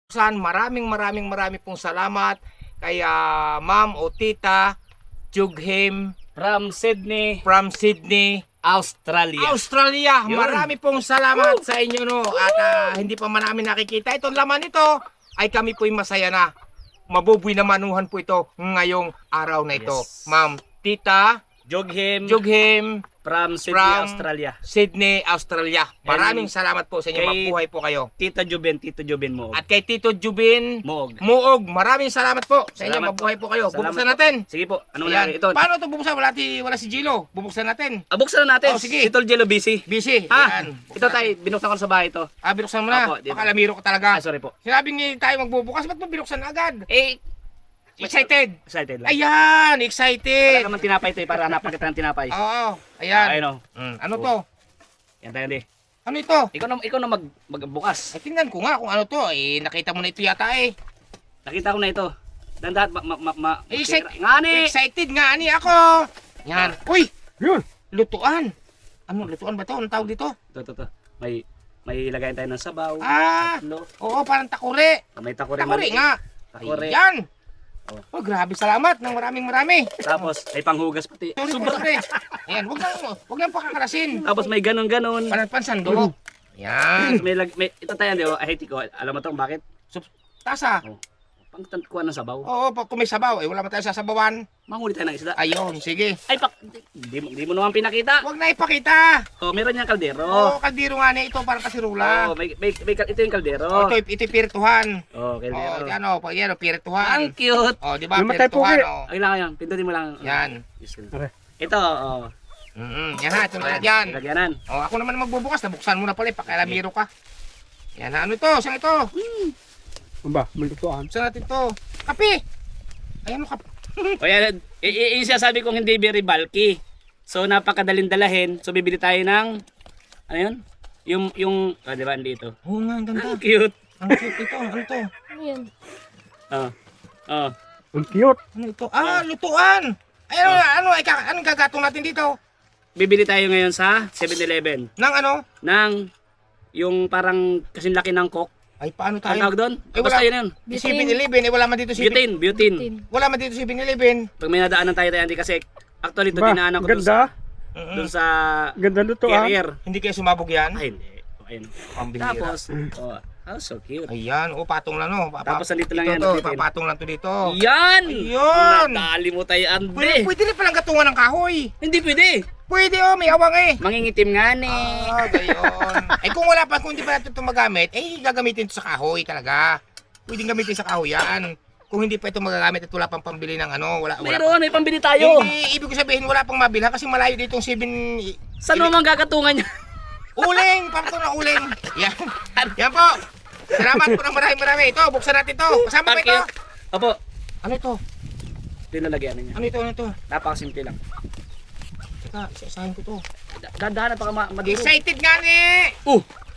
Maraming pong salamat kay Ma'am o Tita Jughim From Sydney, Australia. Yun. Marami pong salamat sa inyo, no. At hindi pa man namin nakikita itong laman nito, ay kami po'y masaya na. Mabubuy na manuhan po ito ngayong araw na ito. Yes. Ma'am Tita Jughim from Sydney, from Australia. Sydney, Australia. Maraming And salamat po sa inyo. kay Mabuhay po kayo. Tito Jubin mo. At kay Tito Jubin Moog. maraming salamat po sa inyo. Salamat Mabuhay po kayo. Salamat Bubuksan po. natin. Sige po, anong Ayan. nangyari ito? Paano ito bubuksan? Wala si Gilo. Bubuksan natin. Buksan na natin. Oh, sige. Si Tol Jello busy. Busy. Ha? Ayan. Ito tayo, binuksan ko sa bahay ito. Binuksan mo na. Opo, dito. Baka lamiro ko talaga. Sorry po. Sinabing tayo magbubukas. Ba't mo binuksan agad? Excited. Excited lang. Ayan. Wala Excited. naman tinapay ito para hanapan kita ng tinapay. Oo. Ayan. Ayun o. Ano to? Yan tayo di. Ano ito? Ikaw na magbukas. Ay, tingnan ko nga kung ano to. Nakita mo na ito yata eh. Nakita ko na ito. Dandahat Ngani. Excited nga ani ako. Yan. Uy. Yun. Lutuan. Ano lutuan ba to? Anong tawag dito? Ito. May lagayan tayo ng sabaw. Tatlo. Oo, parang takure. May takore Takure maliit. nga. Takore. Yan. Oh. Oh, grabe salamat ng marami. Tapos may panghugas pati. Sorry. Ayan, wag nang pakakalasin. Tapos may ganon. Pansando. Yan. Ito tayo, di ba? Ahiti ko. Alam mo to bakit? Tasa. Pangkuha ng sabaw. Oo, kung may sabaw, wala man tayo sasabawan. Manghuli tayo ng isda. Ayun, sige. Di mo naman pinakita. Wag na ipakita. Meron niyang kaldero. Oo, kaldero nga ito, parang kasirula. Ito yung kaldero. Ito pirtuhan. Kaldero. Yan, pirtuhan. Ang cute. Di ba, Namatay po pirtuhan, kayo. Ay lang yan. Pindutin mo lang. Yan. Ito, Yan ha, ito na yan. lagyanan. Ako naman magbubukas, nabuksan mo na pala, pakialamiro ka. Yan, ano ito? Saan ito? Ano ba? Malutuan. Saan natin ito? Kape! Ayan mo kape. O yan, yung sinasabi kong hindi very bulky. So napakadaling dalahin. So bibili tayo ng, ano yun? Di ba, dito. Oo nga, ang ganda. Ang cute. Ang cute ito, ano ito? Ayan. Ang cute. Ano ito? Lutuan! Ay, anong gagatong natin dito? Bibili tayo ngayon sa 7-Eleven. Nang ano? Ng, yung parang kasing laki ng coke. Ay, paano Ang tayo? tawag doon? Ay, Basta wala. yun yun. 7-Eleven, wala man dito Butane. Wala man dito 7-Eleven. Pag may nadaanan tayo hindi kasi actually ito Ba, dinaanan ko dun sa, ganda. dun sa Ganda lutuan. carrier. Hindi kayo sumabog yan? Ay, hindi. Ayun. Pambihira. Tapos, so cute. Ayan, patong lang no. Tapos nandito lang yan, Ito, nabitin. papatong lang to dito. Yan! Ayun! Nadali mo tayo, Pwede, Ande. pwede rin palang gatungan ng kahoy. Hindi pwede. Pwede may awang eh. Mangingitim nga ni. Gayon. Kung wala pa, kung hindi pa natin ito magamit, gagamitin ito sa kahoy talaga. Pwedeng gamitin sa kahoy yan. Kung hindi pa ito magagamit at wala pang pambili ng wala Mayroon, may pambili tayo. Hindi, ibig ko sabihin wala pang mabilhan kasi malayo dito yung 7... Saan naman gagatungan niya? Uling! Parang ito na uling. Yan. Yan po. Salamat po ng marami. Ito, buksan natin ito. Kasama ba ito? Opo. Ano ito? Dinalagyan niya. Ano ito? Napakasimple lang. Teka, isasahin ko to. Dahan-dahan baka maduro. Excited nga ni!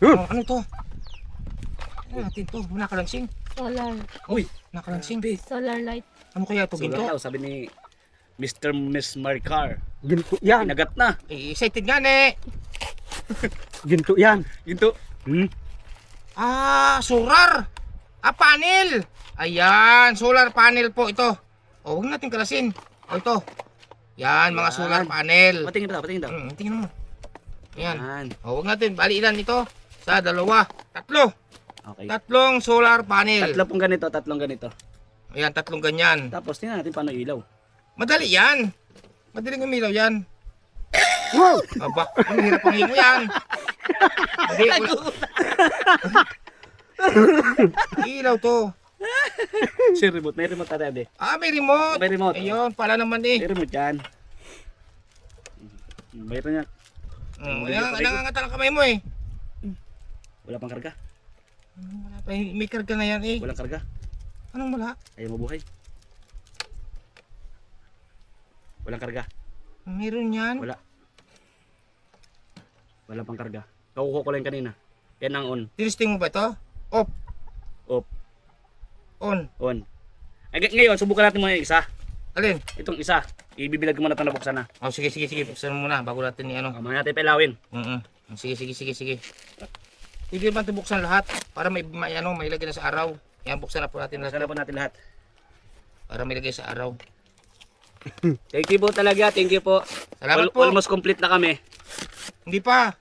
Yun. Ano ito? Ano natin to? Nakalansing. Solar. Uy, Nakalansing. Solar light. Ano kaya ito? ginto. Ginto? Sabi ni Mr. Miss Maricar. Ginto yan. Pinagat na. Excited nga ni! Ginto yan. Ginto. Solar! Panel! Ayan, solar panel po ito. Huwag natin kalasin. Ito. Yan, mga solar panel. Patingin daw. Tingnan mo. Ayan. Yan. Huwag natin, bali ilan ito? Sa dalawa. Tatlo. Okay. Tatlong solar panel. Tatlong ganito. Ayan, tatlong ganyan. Tapos tingnan natin paano ilaw. Madali yan. Madaling umilaw yan. Wow. Aba, ang hirap ang hingo yan. Hindi, ilaw to. Si remote. May remote tayo, Ade. May remote. May remote. Ayun, pala naman eh. May remote yan. Mayroon niya. Ayan, nangangata ng kamay mo eh. Wala pang karga. Wala pa, may karga na yan eh. Walang karga. Anong wala? Ayaw mabuhay. Walang karga. Meron yan. Wala pang karga. Kakuha ko lang kanina. Yan ang on. Tinisting mo ba ito? Off. Off. On. On. Ngayon, subukan natin muna yung isa. Alin? Itong isa. Ibibilag ko muna ito na buksan na. Sige. Buksan mo muna bago natin ni ano. Mamaya natin pelawin. Sige. Hindi man ito buksan lahat para may ilagay na sa araw. Yan, buksan na po natin Sana lahat po natin lahat. para may lagay sa araw. Thank you po talaga. Thank you po. Salamat po. Almost complete na kami. Hindi pa.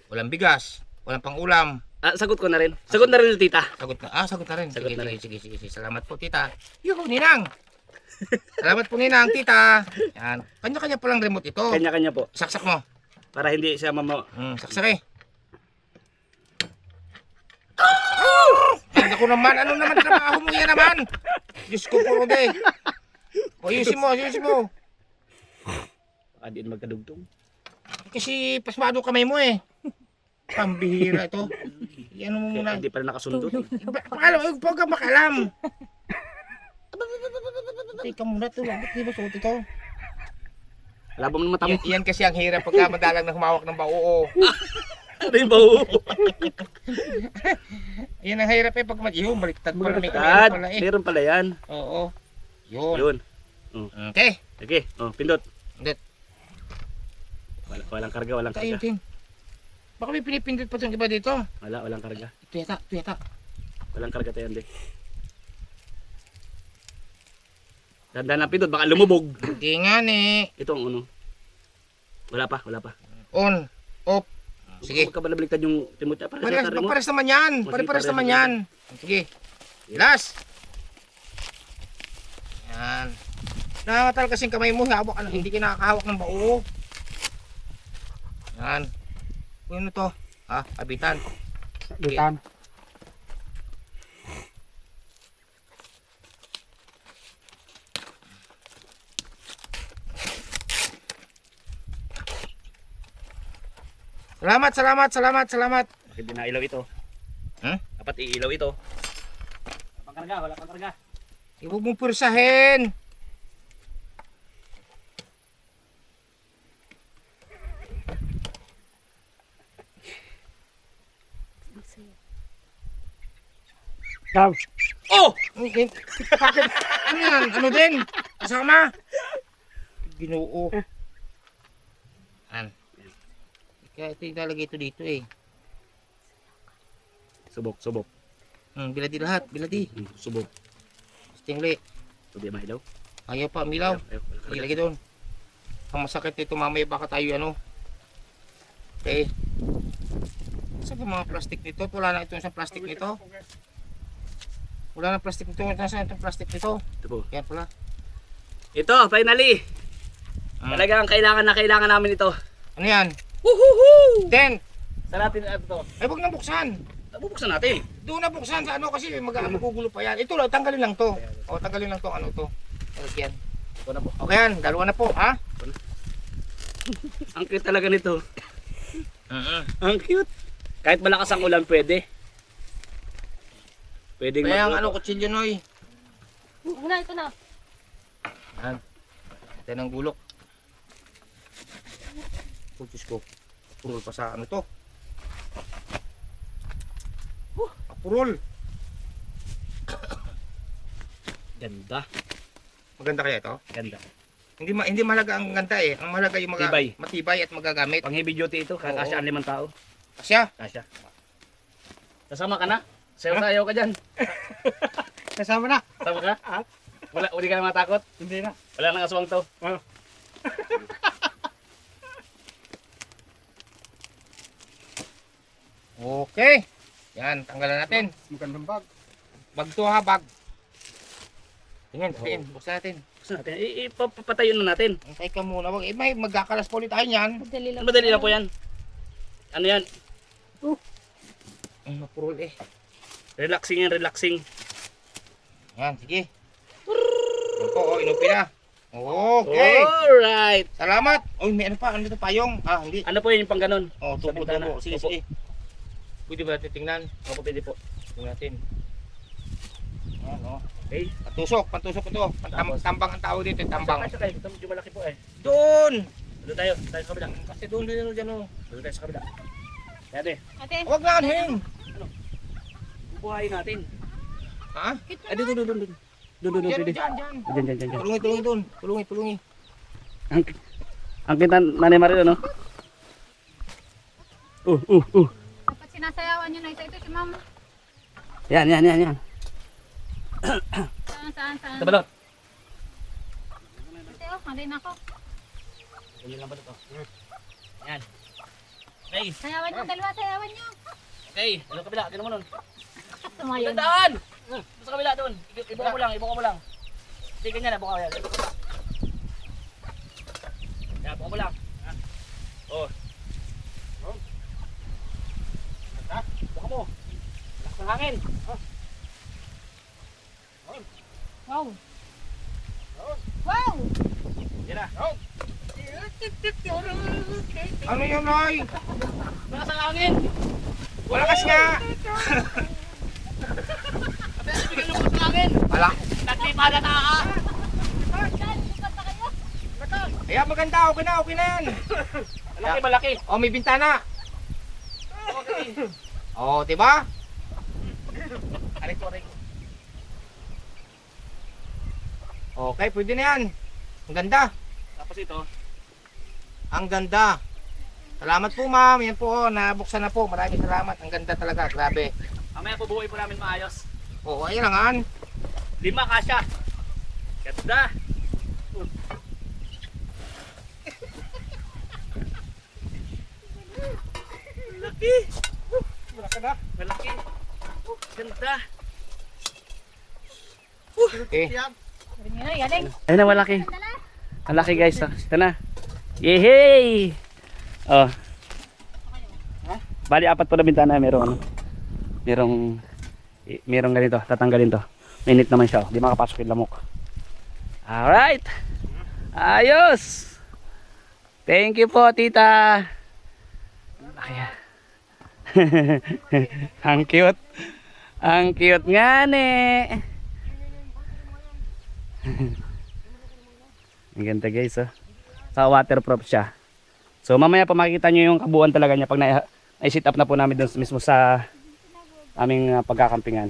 Walang bigas. Walang pang-ulam. Sagot ko na rin. Sagot na rin yung tita. Sagot na. Sagot na rin. Sagot Sige, na rin. sige. Salamat po, tita. Yuhu, Ninang. Salamat po, Ninang, tita. Yan. Kanya-kanya palang remote ito. Kanya-kanya po. Saksak mo. Para hindi siya Saksak eh. Ay, naku naman. Ano naman trabaho mo yan naman? Diyos ko po, Rode. Ayusin mo. Baka di magkadugtong. Kasi pasmado kamay mo eh. Pambihira ito. Yan mo muna. Hindi pa rin nakasundot. Huwag ka makalam. Teka muna ito. Bakit di ba suot ito? Wala bang mata mo? Yan kasi ang hirap pagka madalang na humawak ng bao. Ano yung baho? Yan ang hirap eh pag baliktad pala. May Tad, pala eh. meron pala yan. Oo. Yun. Yun. Okay. Sige, pindot. Pindot. Walang karga, walang Tayo karga. din. Baka may pinipindot pa itong iba dito. Walang karga. Ito yata. Walang karga tayo, hindi. Dandan lang pindot, baka lumubog. Hindi nga ni. Ito ang uno. Wala pa. On. Off. Sige. Huwag ka ba nabaliktad yung remote? Pares naman yan. Pares naman yan. Sige. Last. Yan. Nangangatal kasing kamay mo. Hawak ka na. Hindi ka nakakahawak ng bao. Yan. Ano to? Abitan. Bitan. Salamat. Bakit di nailaw ito? Dapat iilaw ito. Wala pang karga. Huwag mong pursahin. Daw. Oh! Bakit? Ano yan? Ano din? Kasama? Ginoo. Yan. Kaya ito ilalagay ito dito eh. Subok. Biladi lahat. Biladi. Subok. Stingli. Ito di mailaw. Ayaw pa, milaw. Walang karga. Ilagay doon. Ang masakit nito mamaya baka tayo ano. Okay. Saan ba mga plastic nito? Wala na itong isang plastic nito. Wala na plastic nito. Nasaan itong plastic nito? Ito po. Yan pala. Ito, finally. Talagang kailangan namin ito. Ano yan? Woohoo! Then, Sa natin ito. ay huwag na buksan. Bubuksan natin. Doon na buksan sa ano kasi magugulo pa yan. Ito lang, tanggalin lang to. O, tanggalin lang to ano to. Yan. Ito na po. Okay yan, dalawa na po, ha? Ang cute talaga nito. Ang cute. Kahit malakas ang ulan, pwede. Pwedeng Kaya ang magluto. kutsilyo, Noy. Ito na. Yan. Ito ng gulok. Diyos ko. Purol pa sa ano to. Purol. Ganda. Maganda kaya ito? Ganda. Hindi mahalaga ang ganda eh. Ang mahalaga yung Tibay. matibay at magagamit. Pang heavy duty ito. Kakasya ang 5 tao. Kasya. Kasya. Kasama ka na? Sayaw ka dyan. Kasama na. Kasama ka? Hindi ka na matakot? Hindi na. Wala nang aswang to. Okay. Yan, tanggalan natin. Magandang bag. Bag to ha, bag. Tingin, buksan natin. Buksan natin. Ipapatayin na natin. Antay ka muna. May magkakalas po ulit tayo niyan. Madali lang. Madali lang po yan. Ano yan? Ay, mapurol eh. Relaxing yan, relaxing. Yan, sige. Yan po, inupi na. Okay. Alright. Salamat. Uy, may ano pa? Ano ito? Payong? Hindi. Ano po yun yung pang ganun? Tubo. Sa bintana. Sige, Opo. sige. Pwede ba natin tingnan? Opo, pwede po. Tingnan natin. Yan, Okay. Pantusok ito. Tambang ang tao dito, tambang. Saka ito, medyo malaki po eh. Doon! Doon tayo sa kabila. Kasi doon dyan. Doon tayo sa kabila. Dati, Ate, Huwag na anhin. bubuhayin natin. Ha? Ay, doon. Doon, pwede. Diyan. Diyan. Tulungi doon. Tulungi. Ang kita, Nanay Marilo, no? dapat sinasayawan nyo na ito. Ito si mama. Yan. Saan? Ito balot. Ito, malin ako. Ganyan lang balot. Yan. Okay. Sayawan nyo, dalawa, sayawan nyo. Okay. Ano kabila? Tignan mo nun. Tumayon. Tandaan! Doon sa kabila doon. Ibuka mo lang. Hindi ganyan, buka mo yan. Yan, buka mo lang. Oh. Buka mo. Lakas ng hangin. Wow. Wow! Yan na. Ano yun, Noy? Lakas ng hangin. Malakas nga! Sabi natin bigyan ng hangin. Wala. Naglipa na taa. Ayan, maganda. Okay na yan. Malaki. Oh, may bintana. Okay. Oh, diba? Aray ko. Okay, pwede na yan. Ang ganda. Tapos ito. Ang ganda. Salamat po, ma'am. Yan po, nabuksan na po. Maraming salamat. Ang ganda talaga. Grabe. Mamaya bubuhay po namin maayos. Oo, ayun lang. 5 kasya. Ganda. Laki. Malaki. Ganda. Eh, Sabi nyo na, galing. Ayun na, malaki. Malaki guys. Oh. Ito na. Yehey! Oh. Bali, 4 po na bintana. Merong ganito. Tatanggalin to. Mainit naman siya. Di makapasok yung lamok. Alright. Ayos. Thank you po, tita. Laki. Ang cute. Ang cute nga ne. Ang ganda guys, oh. Sa waterproof siya. So mamaya pa makikita nyo yung kabuuan talaga niya pag na-sit up na po namin doon mismo sa aming pagkakampingan.